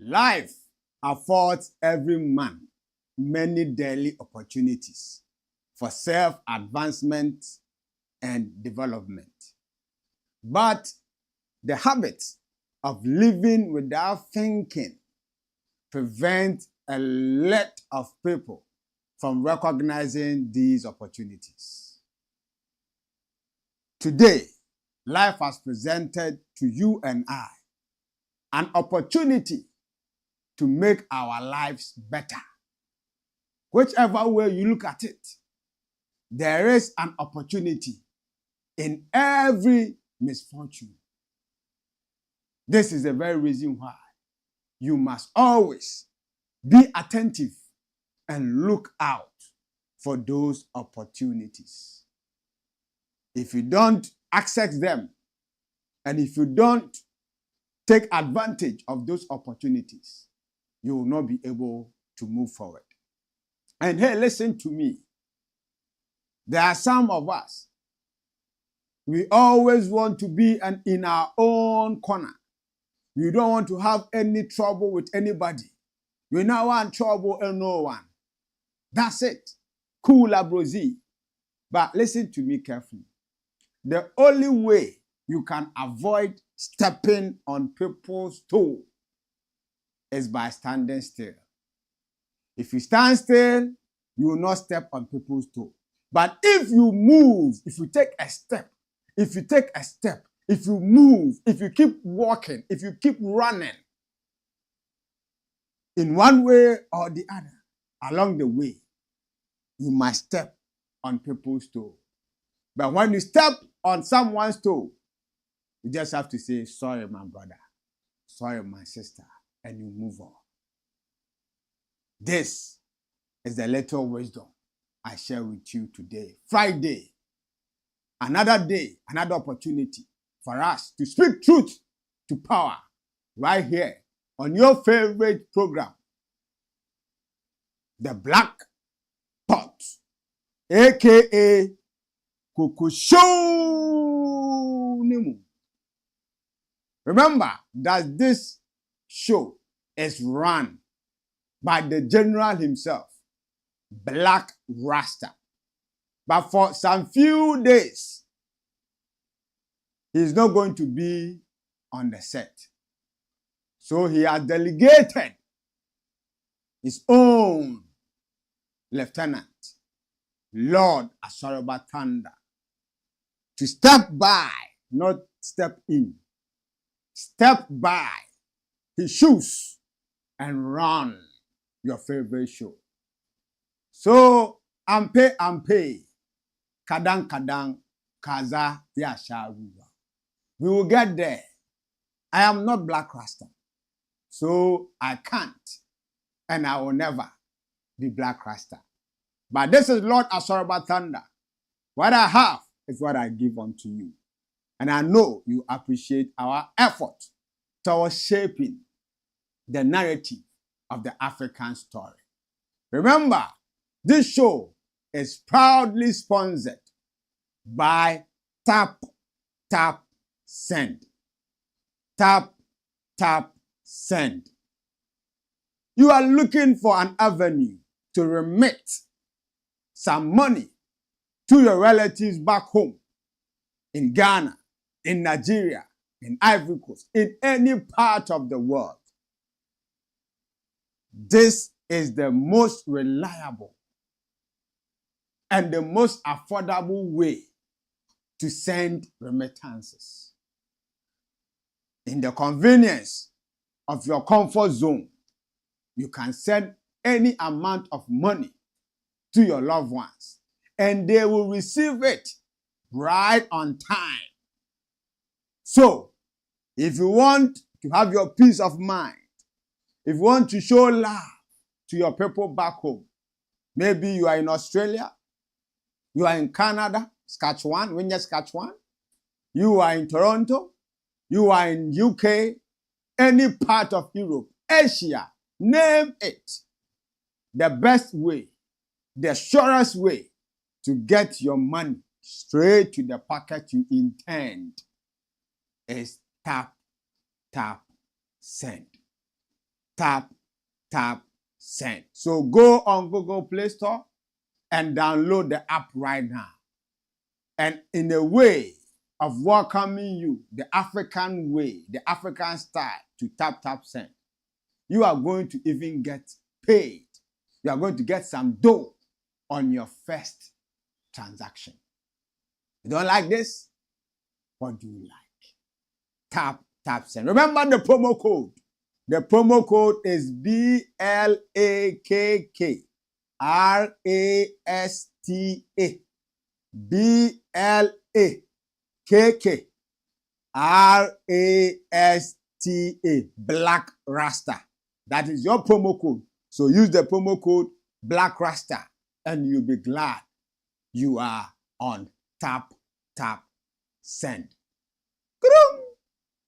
Life affords every man many daily opportunities for self-advancement and development. But the habit of living without thinking prevents a lot of people from recognizing these opportunities. Today, life has presented to you and I an opportunity to make our lives better. Whichever way you look at it, there is an opportunity in every misfortune. This is the very reason why you must always be attentive and look out for those opportunities. If you don't access them, and if you don't take advantage of those opportunities, you will not be able to move forward. And hey, listen to me. There are some of us, we always want to be in our own corner. We don't want to have any trouble with anybody. We don't want trouble with no one. That's it. Cool, abrozi. But listen to me carefully. The only way you can avoid stepping on people's toes is by standing still. If you stand still, you will not step on people's toes. But if you move, if you take a step, if you move, if you keep walking, if you keep running, in one way or the other, along the way, you must step on people's toes. But when you step on someone's toe, you just have to say, sorry, my brother, sorry, my sister, and you move on. This is the little wisdom I share with you today. Friday, another day, another opportunity for us to speak truth to power right here on your favorite program, the Blakk Pot, aka Coco Show. Remember that this show is run by the general himself, Blakk RASTA. But for some few days, he's not going to be on the set. So he has delegated his own lieutenant, Lord Asorobatanda, to step by, not step in, step by his shoes and run your favorite show. So, ampe, kadang, kaza, yasha. We will get there. I am not Blakk RASTA, so I can't, and I will never be Blakk RASTA. But this is Lord Asorobatanda. What I have is what I give unto you. And I know you appreciate our effort towards shaping the narrative of the African story. Remember, this show is proudly sponsored by Tap, Send. Tap, Send. You are looking for an avenue to remit some money to your relatives back home in Ghana, in Nigeria, in Ivory Coast, in any part of the world. This is the most reliable and the most affordable way to send remittances. In the convenience of your comfort zone, you can send any amount of money to your loved ones, and they will receive it right on time. So, if you want to have your peace of mind, if you want to show love to your people back home, maybe you are in Australia, you are in Canada, Saskatchewan, you are in Toronto, you are in UK, any part of Europe, Asia, name it. The best way, the surest way to get your money straight to the pocket you intend is tap, tap, send. Tap, tap, send. So go on Google Play Store and download the app right now. And in a way of welcoming you, the African way, the African style to tap, tap, send, you are going to even get paid. You are going to get some dough on your first transaction. You don't like this? What do you like? Tap, tap, send. Remember the promo code. The promo code is BLAKK RASTA. BLAKK RASTA. Blakk RASTA. That is your promo code. So use the promo code Blakk RASTA and you'll be glad you are on tap, tap, send.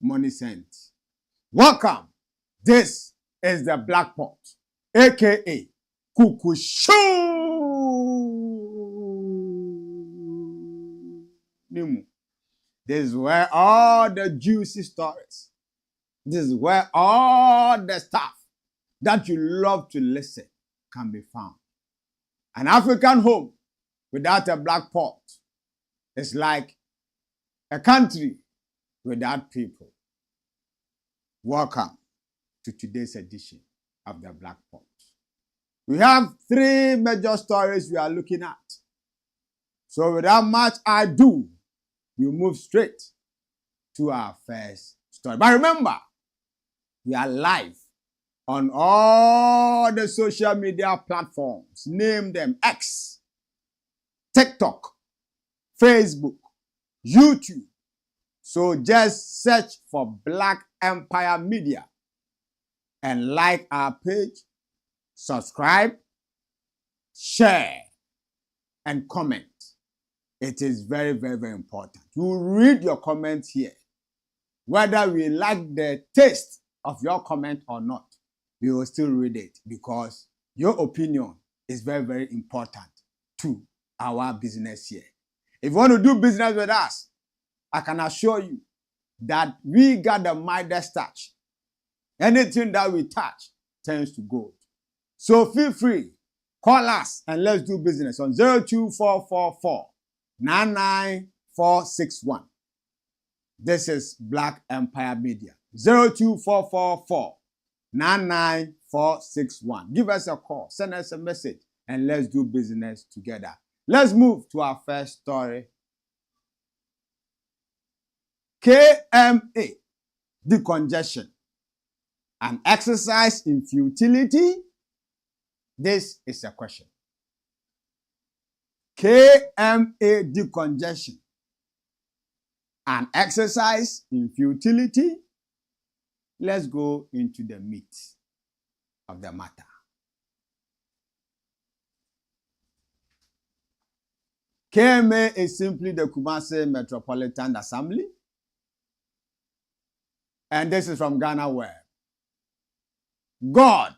Money sent. Welcome. This is the Black Pot, aka Kukushu. This is where all the juicy stories, this is where all the stuff that you love to listen can be found. An African home without a black pot is like a country without people. Welcome to today's edition of the Black Pot. We have 3 major stories we are looking at. So without much ado, we move straight to our first story. But remember, we are live on all the social media platforms. Name them: X, TikTok, Facebook, YouTube. So just search for Black Empire Media and like our page, subscribe, share, and comment. It is very, very, very important. You read your comments here. Whether we like the taste of your comment or not, we will still read it because your opinion is very, very important to our business here. If you want to do business with us, I can assure you that we got the Midas touch. Anything that we touch turns to gold. So feel free, call us and let's do business on 02444 99461. This is Black Empire Media. 02444 99461. Give us a call, send us a message, and let's do business together. Let's move to our first story. Kma Decongestion, an exercise in futility? This is a question. Kma Decongestion, an exercise in futility? Let's go into the meat of the matter. Kma is simply the Kumasi Metropolitan Assembly. And this is from Ghana Web. God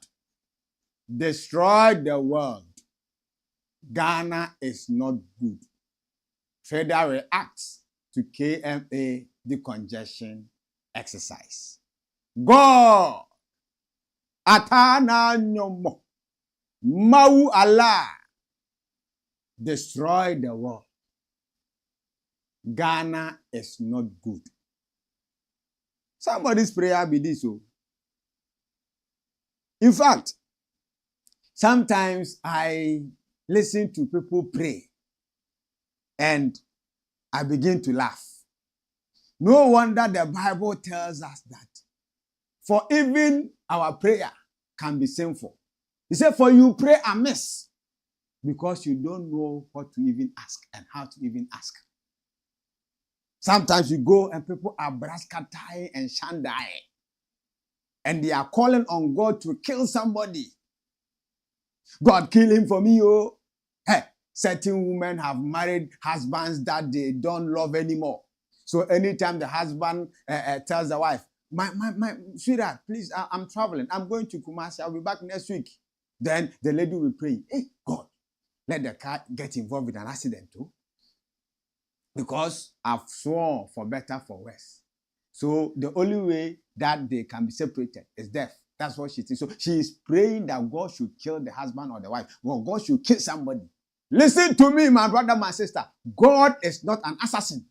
destroyed the world. Ghana is not good. Trader reacts to Kma Decongestion exercise. God Atana Nyomo Mau Allah destroyed the world. Ghana is not good. Somebody's prayer be this. So, in fact, sometimes I listen to people pray And I begin to laugh. No wonder the Bible tells us that. For even our prayer can be sinful. He said, for you pray amiss because you don't know what to even ask and how to even ask. Sometimes you go and people are braskatai and shandai. And they are calling on God to kill somebody. God, kill him for me, oh. Hey, certain women have married husbands that they don't love anymore. So anytime the husband tells the wife, my sweetheart, please, I'm traveling. I'm going to Kumasi. I'll be back next week. Then the lady will pray, hey, God, let the car get involved with an accident too. Because I've sworn for better, for worse. So the only way that they can be separated is death. That's what she thinks. So she is praying that God should kill the husband or the wife. Or God should kill somebody. Listen to me, my brother, my sister. God is not an assassin.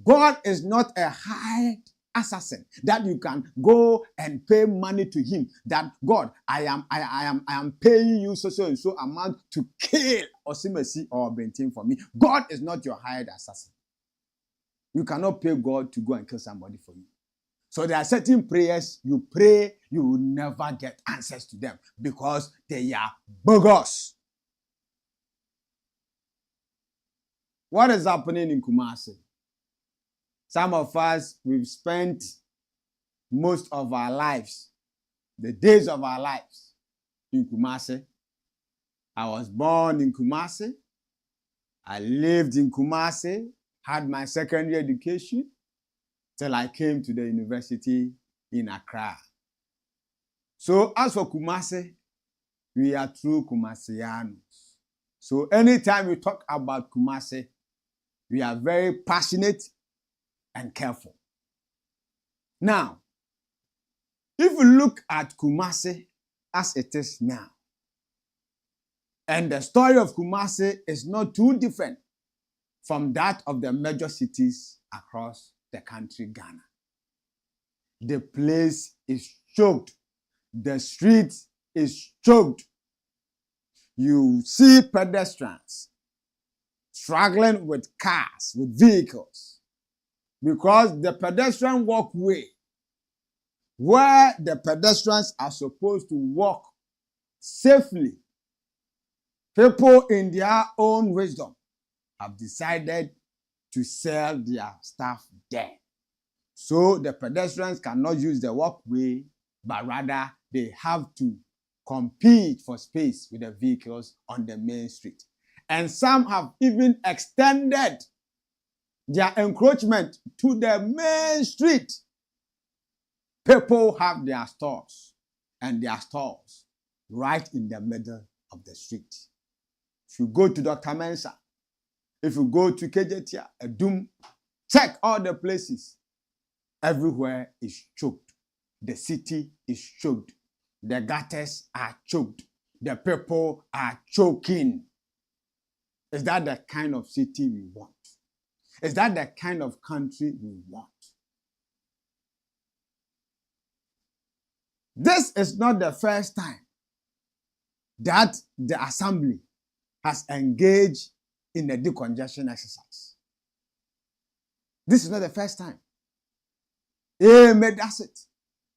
God is not a hired assassin that you can go and pay money to him. That God, I am paying you so and so amount to kill Osimesi or Bentin for me. God is not your hired assassin. You cannot pay God to go and kill somebody for you. So there are certain prayers you pray, you will never get answers to them because they are bogus. What is happening in Kumasi? Some of us, we've spent most of our lives, the days of our lives, in Kumasi. I was born in Kumasi. I lived in Kumasi, had my secondary education, till I came to the university in Accra. So as for Kumasi, we are true Kumasianos. So anytime we talk about Kumasi, we are very passionate and careful. Now, if you look at Kumasi as it is now, and the story of Kumasi is not too different from that of the major cities across the country, Ghana. The place is choked. The street is choked. You see pedestrians struggling with cars, with vehicles, because the pedestrian walkway, where the pedestrians are supposed to walk safely, people in their own wisdom have decided to sell their stuff there. So the pedestrians cannot use the walkway, but rather they have to compete for space with the vehicles on the main street. And some have even extended their encroachment to the main street. People have their stores and their stalls right in the middle of the street. If you go to Dr. Mensah, if you go to Kejetia, Edum, check all the places. Everywhere is choked. The city is choked. The gutters are choked. The people are choking. Is that the kind of city we want? Is that the kind of country we want? This is not the first time that the assembly has engaged in a decongestion exercise. This is not the first time. That's it.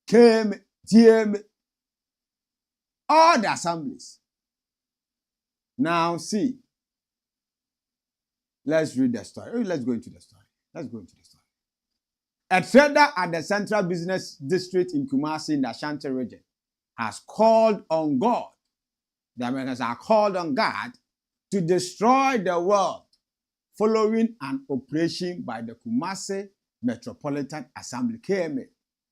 Kma, Dma, all the assemblies. Now see, let's read the story. Let's go into the story. A trader at the Central Business District in Kumasi in the Ashanti region has called on God. The Americans are called on God to destroy the world following an operation by the Kumasi Metropolitan Assembly, Kma,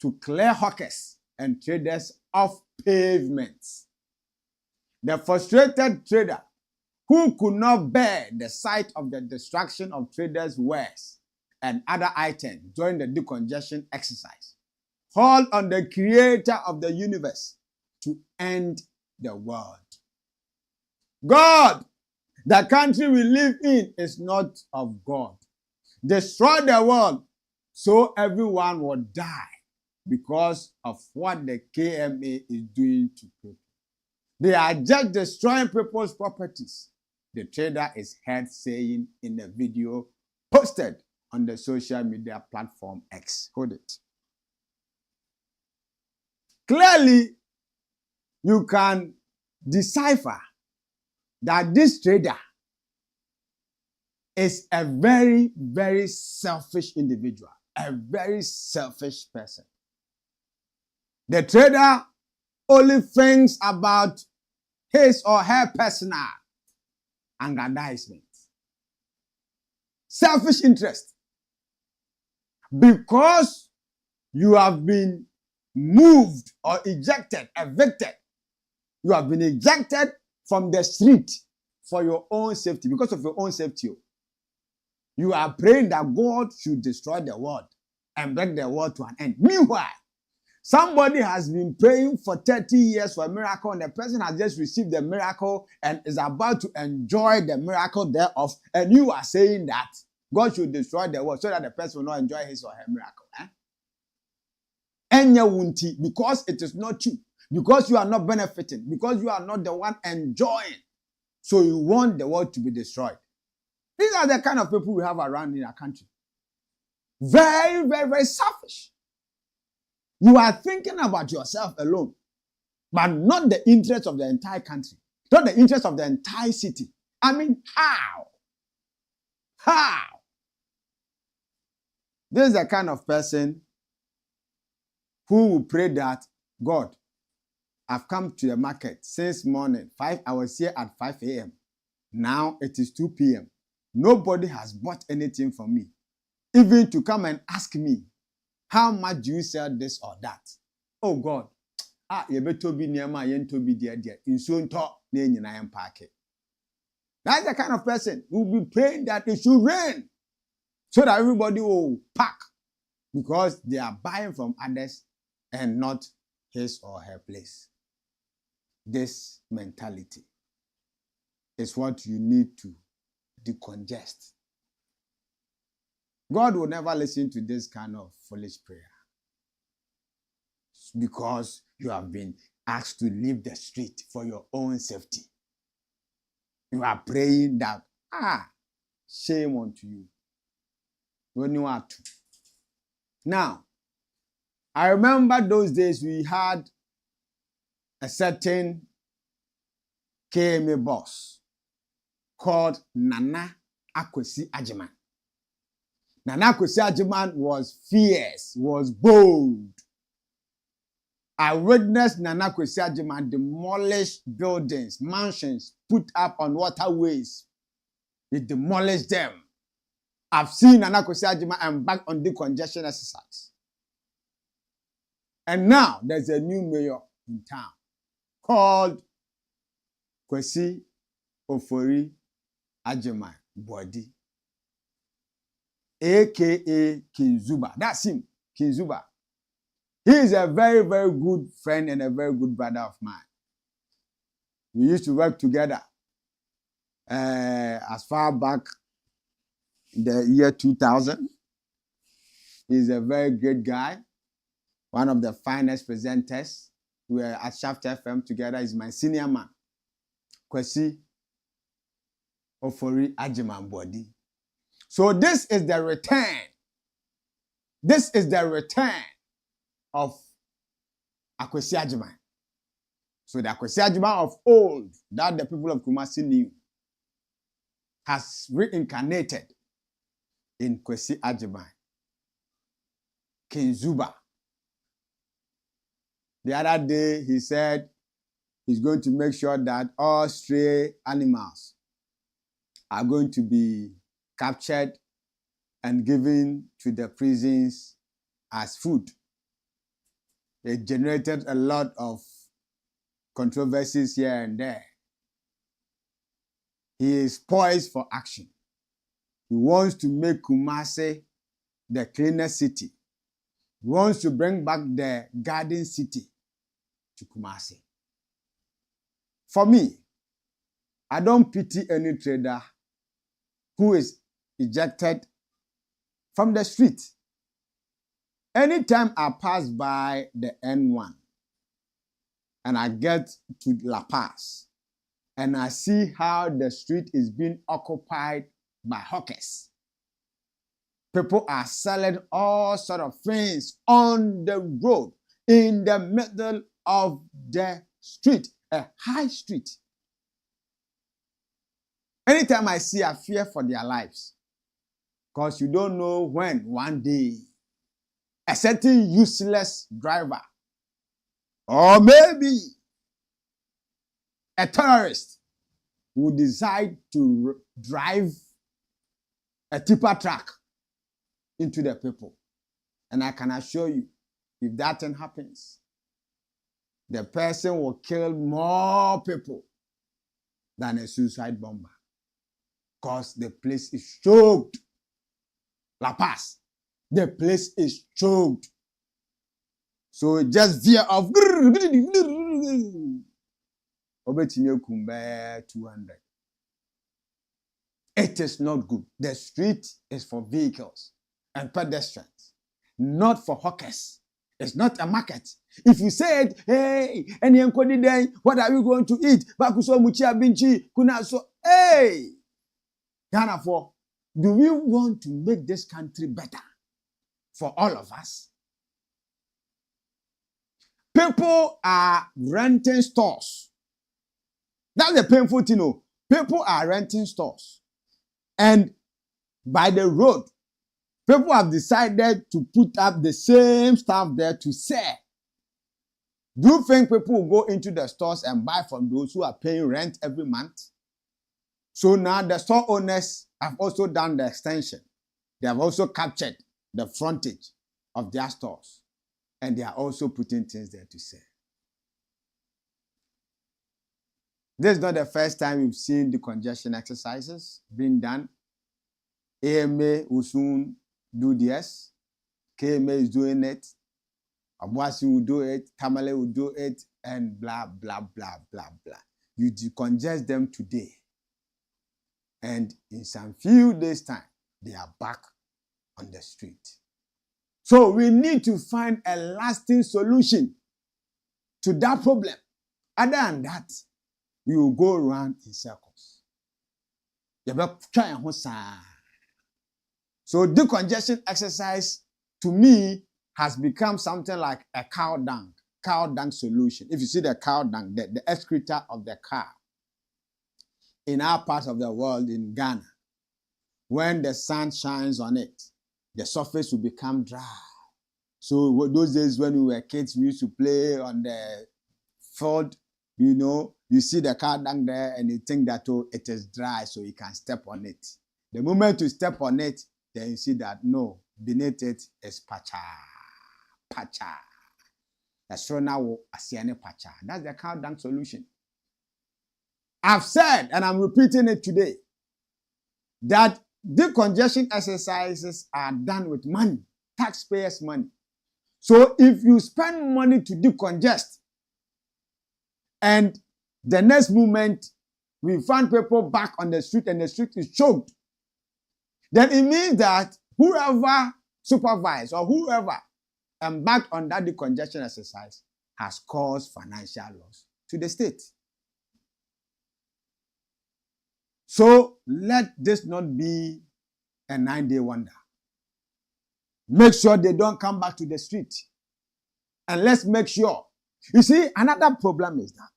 to clear hawkers and traders off pavements. The frustrated trader, who could not bear the sight of the destruction of traders' wares and other items during the decongestion exercise, called on the creator of the universe to end the world. God, the country we live in is not of God. Destroy the world so everyone will die because of what the Kma is doing to people. They are just destroying people's properties. the trader is heard saying in a video posted on the social media platform X. Hold it. Clearly, you can decipher that this trader is a very, very selfish individual, a very selfish person. The trader only thinks about his or her personal aggrandizement, selfish interest. Because you have been moved or ejected, evicted, you have been ejected from the street for your own safety, because of your own safety. You are praying that God should destroy the world and bring the world to an end. Meanwhile, somebody has been praying for 30 years for a miracle, and the person has just received the miracle and is about to enjoy the miracle thereof, and you are saying that God should destroy the world so that the person will not enjoy his or her miracle. Because it is not you, because you are not benefiting, because you are not the one enjoying, so you want the world to be destroyed. These are the kind of people we have around in our country. Very, very, very selfish. You are thinking about yourself alone, but not the interest of the entire country, not the interest of the entire city. I mean, how? How? This is the kind of person who will pray that, God, I've come to the market since morning, 5 hours here at 5 a.m. Now it is 2 p.m. Nobody has bought anything from me, even to come and ask me, how much do you sell this or that? Oh God, you better be near my yen to be dear. In soon talk, then I am parking. That's the kind of person who will be praying that it should rain so that everybody will pack, because they are buying from others and not his or her place. This mentality is what you need to decongest. God will never listen to this kind of foolish prayer, because you have been asked to leave the street for your own safety. You are praying that, shame unto you. When you are to. Now, I remember those days we had a certain Kma boss called Nana Akwesi Agyeman. Nana Akwesi Agyeman was fierce, was bold. I witnessed Nana Akwesi Agyeman demolish buildings, mansions, put up on waterways. He demolished them. I've seen Nana Akwesi Agyeman embark on decongestion exercise. And now there's a new mayor in town called Kwesi Ofori Agyeman Body, aka King Zuba. That's him, King Zuba. He is a very, very good friend and a very good brother of mine. We used to work together as far back in the year 2000. He's a very great guy, one of the finest presenters. We were at Shaft FM together. He's my senior man, Kwesi Ofori Agyeman Body. So this is the return. This is the return of Akwesi Agyeman. So the Akwesi Agyeman of old, that the people of Kumasi knew, has reincarnated in Kwesi Agyeman, King Zuba. The other day, he said he's going to make sure that all stray animals are going to be captured and given to the prisons as food. It generated a lot of controversies here and there. He is poised for action. He wants to make Kumasi the cleanest city. He wants to bring back the garden city to Kumasi. For me, I don't pity any trader who is ejected from the street. Anytime I pass by the N1 and I get to La Paz, and I see how the street is being occupied by hawkers. People are selling all sort of things on the road, in the middle of the street, a high street. Anytime I see, I fear for their lives, because you don't know when one day a certain useless driver, or maybe a terrorist, will decide to drive a tipper truck into the people. And I can assure you, if that thing happens, the person will kill more people than a suicide bomber, because the place is choked. La Paz, the place is choked. So just fear of 200. It is not good. The street is for vehicles and pedestrians, not for hawkers. It's not a market. If you said, hey, what are we going to eat? Hey, Ghana, do we want to make this country better for all of us? People are renting stores. That's the painful thing. People are renting stores. And by the road, people have decided to put up the same stuff there to sell. Do you think people will go into the stores and buy from those who are paying rent every month? So now the store owners have also done the extension. They have also captured the frontage of their stores. And they are also putting things there to sell. This is not the first time we've seen decongestion exercises being done. AMA will soon do this. KMA is doing it. Abuasi will do it. Tamale will do it. And blah, blah, blah, blah, blah. You decongest them today. And in some few days' time, they are back on the street. So we need to find a lasting solution to that problem. Other than that, we will go around in circles. So decongestion exercise, to me, has become something like a cow dung solution. If you see the cow dung, the excreta of the cow, in our part of the world, in Ghana, when the sun shines on it, the surface will become dry. So those days when we were kids, we used to play on the field, you see the cow dung there and you think that, oh, it is dry, so you can step on it. The moment you step on it, then you see that, no, beneath it is pacha. That's the cow dung solution. I've said, and I'm repeating it today, that decongestion exercises are done with money, taxpayers' money. So if you spend money to decongest, and the next moment we find people back on the street and the street is choked, then it means that whoever supervised or whoever embarked on that decongestion exercise has caused financial loss to the state. So let this not be a 9-day wonder. Make sure they don't come back to the street. And let's make sure. You see, another problem is that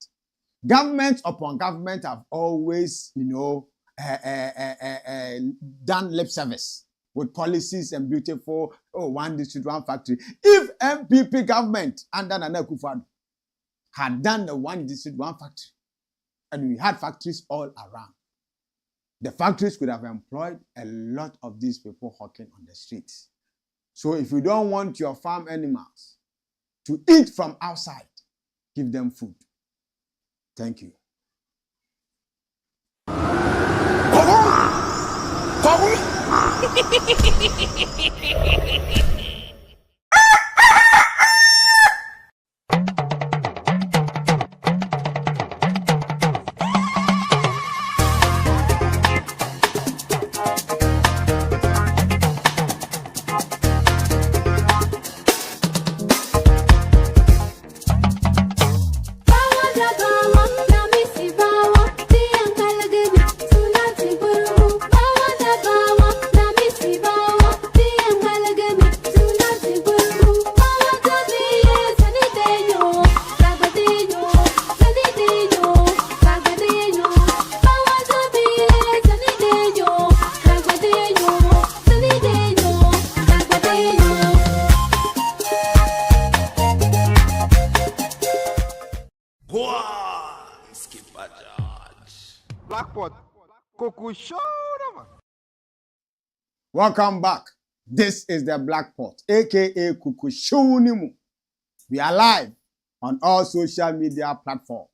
government upon government have always, done lip service with policies and beautiful, one district, one factory. If MPP government under Nana Akufo-Addo had done the one district, one factory, and we had factories all around, the factories could have employed a lot of these people hawking on the streets. So if you don't want your farm animals to eat from outside, give them food. Thank you. Welcome back. This is the Blakk Pot, aka Kukushunimu. We are live on all social media platforms.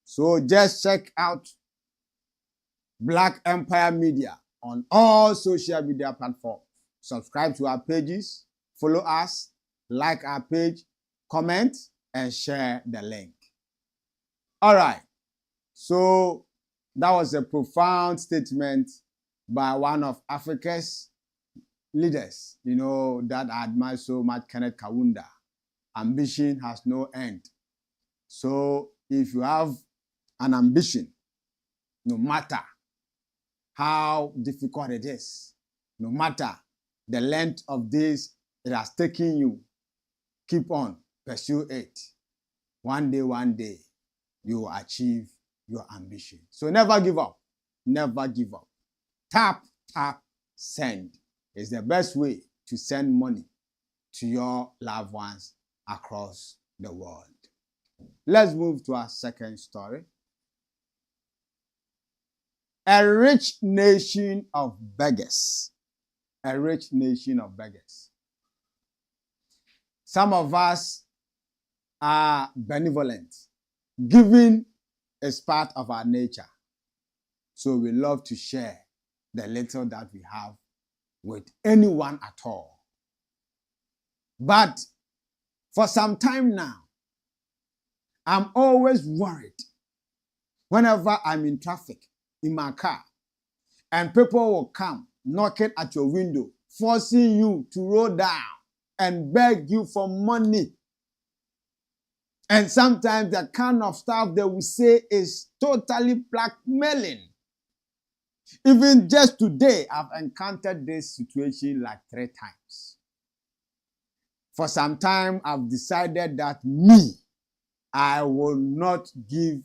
So just check out Blakk Empire Media on all social media platforms. Subscribe to our pages, follow us, like our page, comment, and share the link. All right. So that was a profound statement by one of Africa's leaders, that I admire so much, Kenneth Kaunda. Ambition has no end. So if you have an ambition, no matter how difficult it is, no matter the length of days it has taken you, keep on, pursue it. One day, you will achieve your ambition. So never give up. Never give up. Tap, send is the best way to send money to your loved ones across the world. Let's move to our second story. A rich nation of beggars. A rich nation of beggars. Some of us are benevolent. Giving is part of our nature. So we love to share the little that we have with anyone at all. But for some time now, I'm always worried whenever I'm in traffic, in my car, and people will come knocking at your window, forcing you to roll down and beg you for money. And sometimes the kind of stuff they will say is totally blackmailing. Even just today, I've encountered this situation like 3 times. For some time, I've decided that I will not give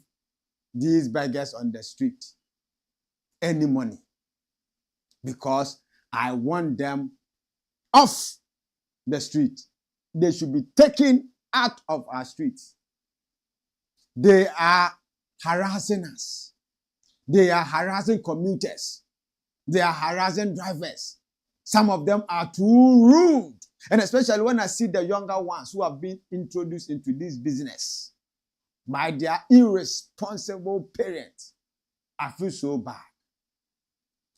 these beggars on the street any money because I want them off the street. They should be taken out of our streets. They are harassing us. They are harassing commuters. They are harassing drivers. Some of them are too rude. And especially when I see the younger ones who have been introduced into this business by their irresponsible parents, I feel so bad.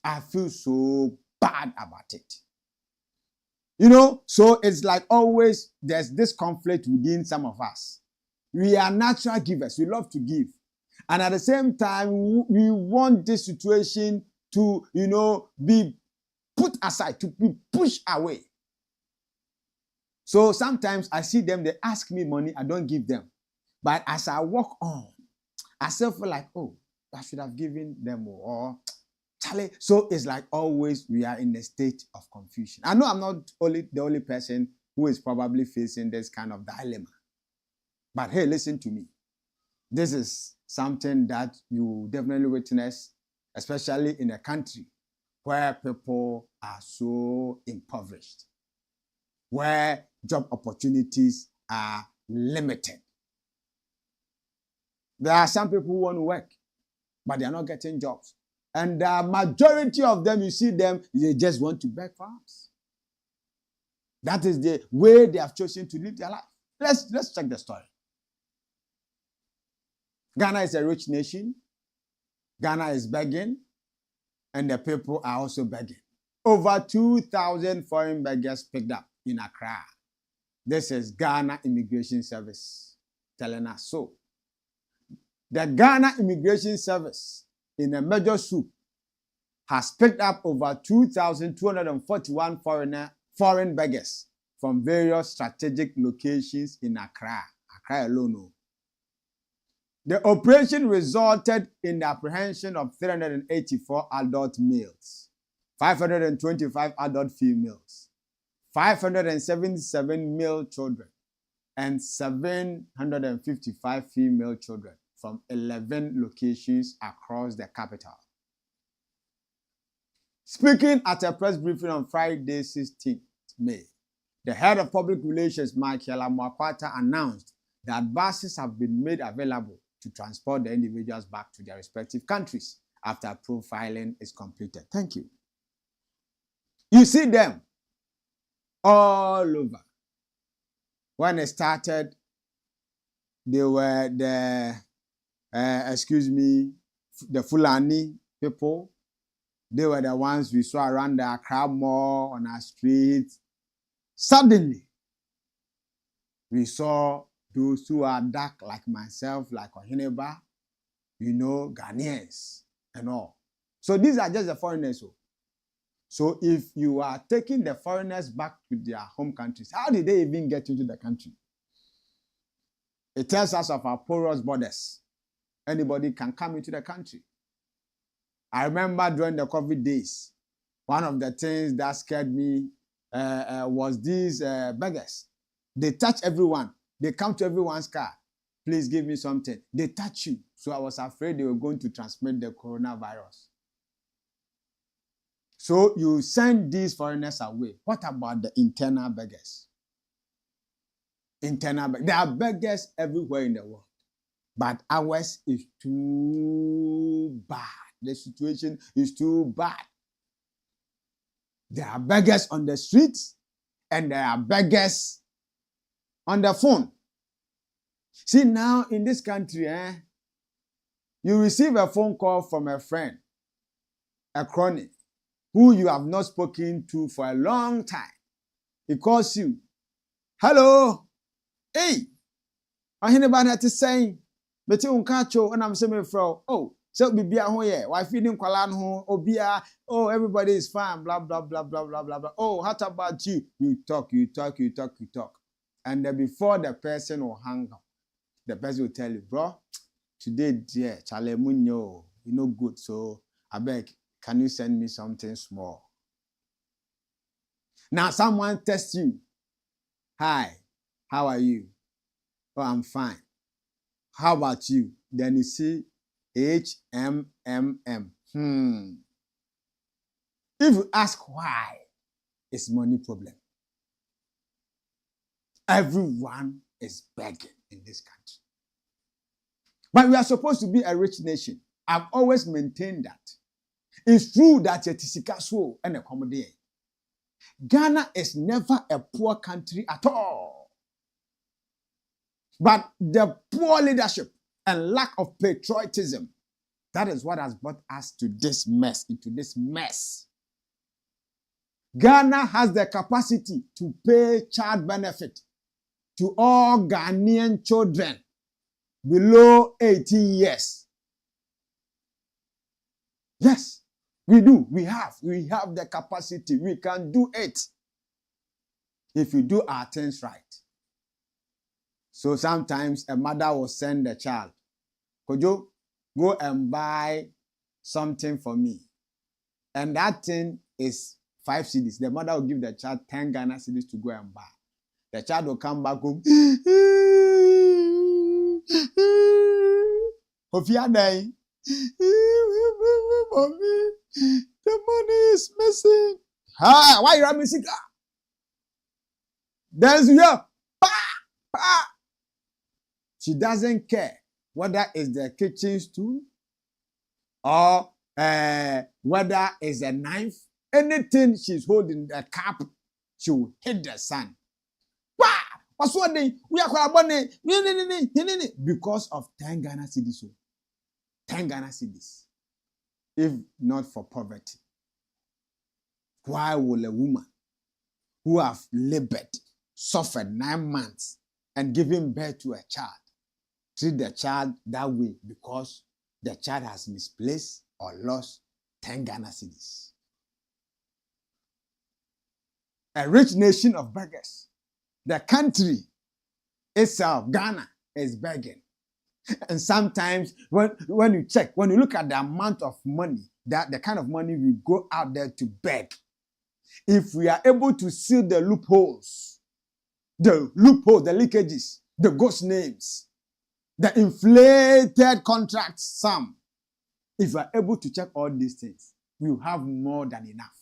I feel so bad about it. So it's like always there's this conflict within some of us. We are natural givers. We love to give. And at the same time, we want this situation to, be put aside, to be pushed away. So sometimes I see them, they ask me money, I don't give them. But as I walk on, I still feel like, I should have given them more. Charlie. So it's like always we are in a state of confusion. I know I'm not the only person who is probably facing this kind of dilemma. But hey, listen to me. This is something that you definitely witness, especially in a country where people are so impoverished, where job opportunities are limited. There are some people who want to work, but they are not getting jobs. And the majority of them, you see them, they just want to beg for us. That is the way they have chosen to live their life. Let's check the story. Ghana is a rich nation. Ghana is begging, and the people are also begging. Over 2,000 foreign beggars picked up in Accra. This is Ghana Immigration Service telling us so. The Ghana Immigration Service, in a major swoop, has picked up over 2,241 foreign beggars from various strategic locations in Accra alone. The operation resulted in the apprehension of 384 adult males, 525 adult females, 577 male children, and 755 female children from 11 locations across the capital. Speaking at a press briefing on Friday, 16th May, the head of public relations, Michael Amwakwata, announced that buses have been made available to transport the individuals back to their respective countries after profiling is completed. Thank you. You see them all over. When it started, they were the, the Fulani people. They were the ones we saw around the Accra Mall, on our streets. Suddenly, we saw those who are dark like myself, like Ohineba, Ghanaians and all. So these are just the foreigners. So if you are taking the foreigners back to their home countries, how did they even get into the country? It tells us of our porous borders. Anybody can come into the country. I remember during the COVID days, one of the things that scared me was these beggars. They touch everyone. They come to everyone's car. Please give me something. They touch you. So I was afraid they were going to transmit the coronavirus. So you send these foreigners away. What about the internal beggars? There are beggars everywhere in the world. But ours is too bad. The situation is too bad. There are beggars on the streets and there are beggars on the phone. See, now in this country, you receive a phone call from a friend, a crony, who you have not spoken to for a long time. He calls you. Hello. Hey. Ahinebana is saying, Beti unkacho, and I'm saying, oh, so bibia ho ye, why feeding kwalan ho, obia, oh, everybody is fine, blah, blah, blah, blah, blah, blah, blah. Oh, what about you? You talk. And then before the person will hang up, the person will tell you, bro, today, dear, chale munyo, good, so I beg, can you send me something small? Now someone tests you. Hi, how are you? Oh, I'm fine. How about you? Then you see HMMM. If you ask why, it's money problem. Everyone is begging in this country. But we are supposed to be a rich nation. I've always maintained that. It's true that it is a and a comedy. Ghana is never a poor country at all. But the poor leadership and lack of patriotism, that is what has brought us to this mess, into this mess. Ghana has the capacity to pay child benefit to all Ghanaian children below 18 years. Yes, we do. We have the capacity. We can do it if we do our things right. So sometimes a mother will send the child, could you go and buy something for me? And that thing is 5 cedis. The mother will give the child 10 Ghana cedis to go and buy. The child will come back home. Hofia day. Mommy, the money is missing. Ah, why you are missing? There's here. She doesn't care whether it's the kitchen stool or whether it's a knife. Anything she's holding, the cup, she will hit the sun. What's one day? We are money because of 10 Ghana cedis. 10 Ghana cedis. If not for poverty, why will a woman who have labored, suffered 9 months, and given birth to a child treat the child that way because the child has misplaced or lost 10 Ghana cedis? A rich nation of beggars. The country itself, Ghana, is begging. And sometimes when you check, when you look at the amount of money, that the kind of money we go out there to beg, if we are able to seal the loopholes, the leakages, the ghost names, the inflated contract sum, if we are able to check all these things, we will have more than enough.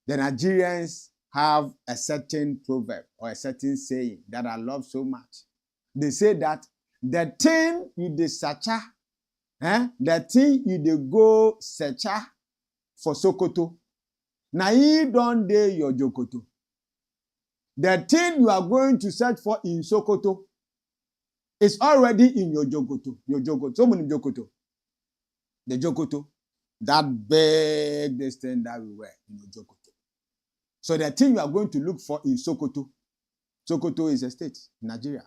The Nigerians have a certain proverb or a certain saying that I love so much. They say that the thing you desacha The thing you dey go search for Sokoto. Now you don't dare your Jokoto. The thing you are going to search for in Sokoto is already in your Jokoto. Your Jokoto. So many Jokoto. The Jokoto. That big distance that we wear in your Jokoto. So the thing you are going to look for in Sokoto. Sokoto is a state in Nigeria.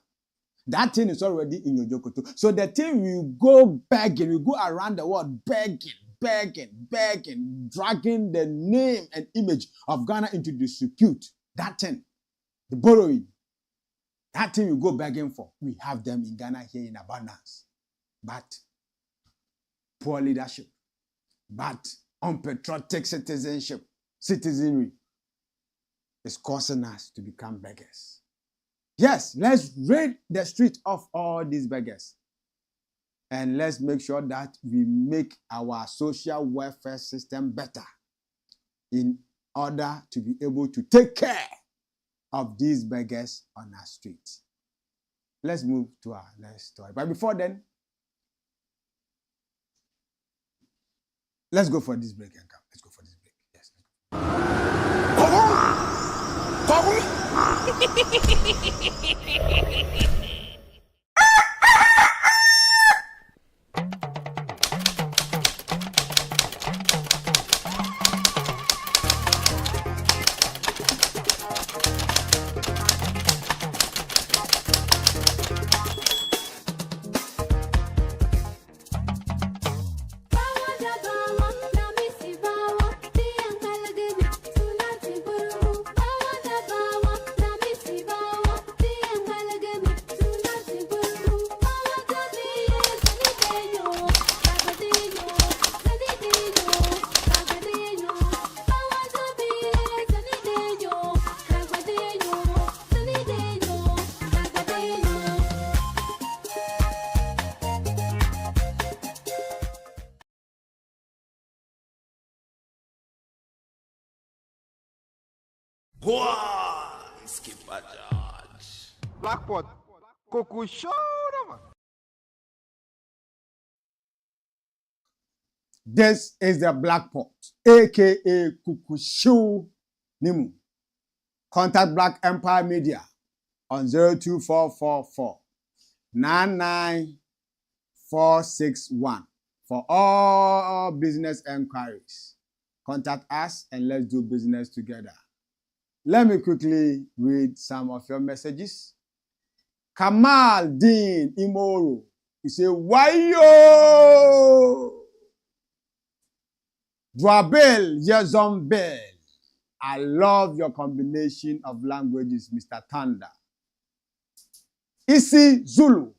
That thing is already in your Jokoto. So the thing we go begging, we go around the world begging, dragging the name and image of Ghana into disrepute. That thing, the borrowing, that thing we go begging for. We have them in Ghana here in abundance. But poor leadership, but unpatriotic citizenry is causing us to become beggars. Yes, let's rid the street of all these beggars. And let's make sure that we make our social welfare system better in order to be able to take care of these beggars on our streets. Let's move to our next story. But before then, let's go for this break and come. Let's go for this break. Yes. Blackpot, Coco Show. This is the Blackpot, aka Kukushu Nimu. Contact Black Empire Media on 02444 99461 for all business enquiries. Contact us and let's do business together. Let me quickly read some of your messages. Kamal Dean Imoro, he said, Wayo! Dwabel Yezombel, I love your combination of languages, Mr. Thunder. Isi Zulu,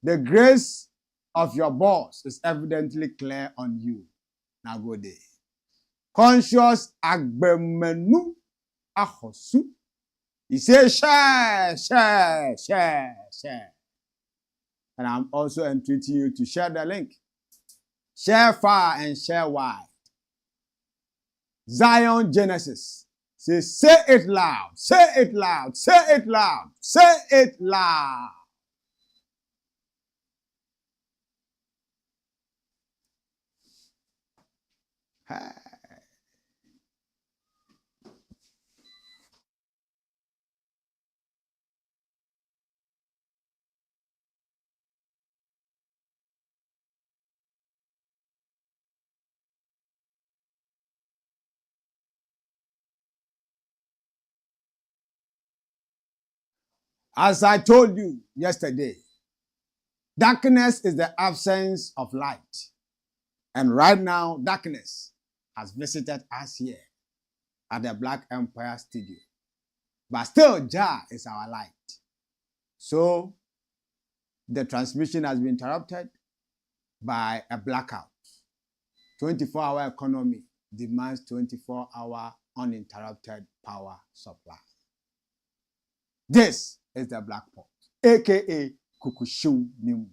the grace of your boss is evidently clear on you. Nagode. Conscious Agbemenu Ahosu. He says, share. And I'm also entreating you to share the link. Share far and share wide. Zion Genesis says, say it loud, say it loud, say it loud, say it loud. Hey. As I told you yesterday, darkness is the absence of light. And right now, darkness has visited us here at the Black Empire Studio. But still, Jah is our light. So, the transmission has been interrupted by a blackout. 24-hour economy demands 24-hour uninterrupted power supply. This is the Blackpot, aka Kukushu Nimu.